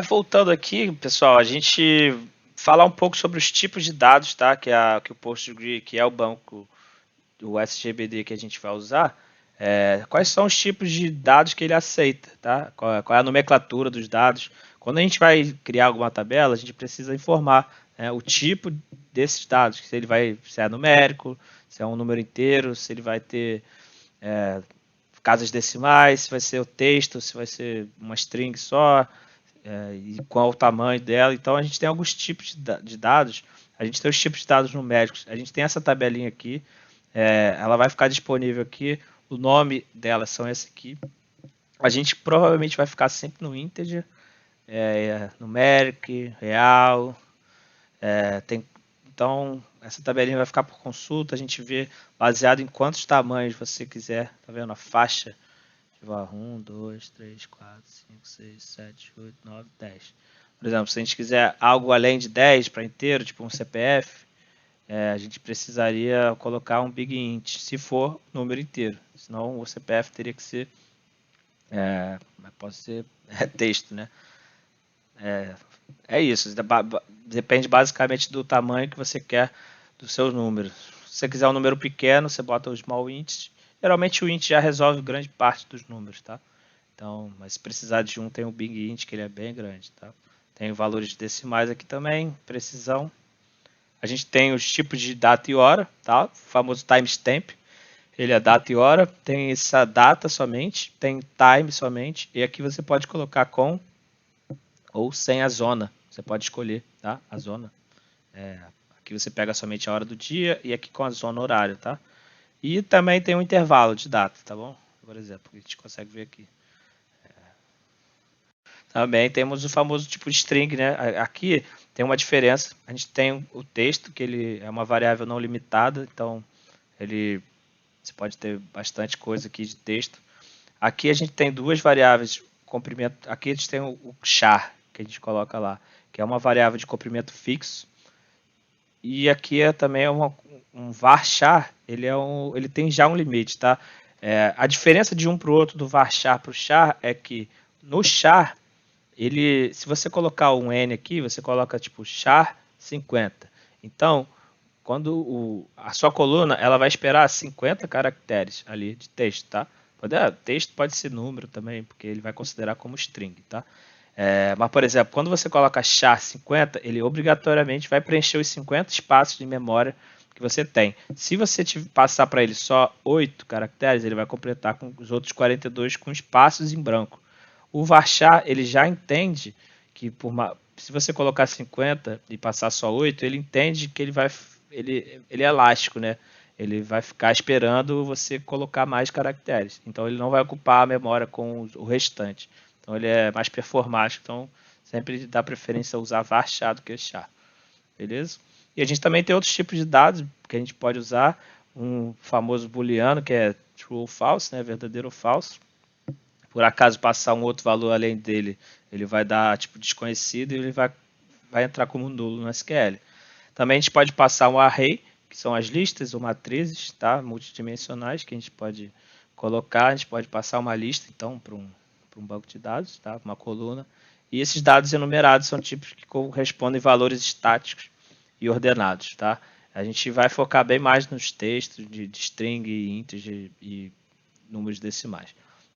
Voltando aqui, pessoal, a gente falar um pouco sobre os tipos de dados, tá? Que o PostgreSQL, que é o banco, o SGBD que a gente vai usar, quais são os tipos de dados que ele aceita, tá? Qual é a nomenclatura dos dados? Quando a gente vai criar alguma tabela, a gente precisa informar, né, o tipo desses dados, se é numérico, se é um número inteiro, se ele vai ter casas decimais, se vai ser o texto, se vai ser uma string só, e qual o tamanho dela. Então a gente tem alguns tipos de dados, a gente tem os tipos de dados numéricos, a gente tem essa tabelinha aqui, ela vai ficar disponível aqui, o nome delas são esse aqui. A gente provavelmente vai ficar sempre no integer, numeric, real, tem, então essa tabelinha vai ficar por consulta, a gente vê baseado em quantos tamanhos você quiser, tá vendo a faixa? 1, 2, 3, 4, 5, 6, 7, 8, 9, 10. Por exemplo, se a gente quiser algo além de 10 para inteiro, tipo um CPF, a gente precisaria colocar um big int, se for número inteiro. Senão o CPF teria que ser, pode ser texto, né? É isso. Depende basicamente do tamanho que você quer dos seus números. Se você quiser um número pequeno, você bota o small int. Geralmente o int já resolve grande parte dos números, tá? Então, mas se precisar de um, tem o Big Int, que ele é bem grande, tá? Tem valores decimais aqui também, precisão. A gente tem os tipos de data e hora, tá? O famoso timestamp. Ele é data e hora, tem essa data somente, tem time somente, e aqui você pode colocar com ou sem a zona. Você pode escolher, tá? A zona. Aqui você pega somente a hora do dia e aqui com a zona horária, tá? E também tem um intervalo de data, tá bom? Por exemplo, a gente consegue ver aqui. Também temos o famoso tipo de string, né? Aqui tem uma diferença. A gente tem o texto, que ele é uma variável não limitada, então ele você pode ter bastante coisa aqui de texto. Aqui a gente tem duas variáveis, comprimento. Aqui a gente tem o char, que a gente coloca lá, que é uma variável de comprimento fixo. E aqui também um varchar, ele tem já um limite, tá? A diferença de um para o outro, do varchar para o char, é que no char se você colocar um N aqui, você coloca tipo char 50. Então, quando a sua coluna, ela vai esperar 50 caracteres ali de texto, tá? Texto pode ser número também, porque ele vai considerar como string, tá? Mas, por exemplo, quando você coloca char 50, ele obrigatoriamente vai preencher os 50 espaços de memória que você tem. Se você passar para ele só 8 caracteres, ele vai completar com os outros 42 com espaços em branco. O varchar, ele já entende que se você colocar 50 e passar só 8, ele entende que ele é elástico, né? Ele vai ficar esperando você colocar mais caracteres. Então ele não vai ocupar a memória com o restante. Então ele é mais performático. Então sempre dá preferência a usar varchar do que char. Beleza? E a gente também tem outros tipos de dados que a gente pode usar. Um famoso booleano que é true ou false, né? Verdadeiro ou falso. Por acaso passar um outro valor além dele, ele vai dar tipo desconhecido e ele vai entrar como nulo no SQL. Também a gente pode passar um array, que são as listas ou matrizes, tá? Multidimensionais, que a gente pode colocar, a gente pode passar uma lista, então, para um banco de dados, tá? Uma coluna. E esses dados enumerados são tipos que correspondem a valores estáticos e ordenados, tá? A gente vai focar bem mais nos textos de string, integer e números decimais.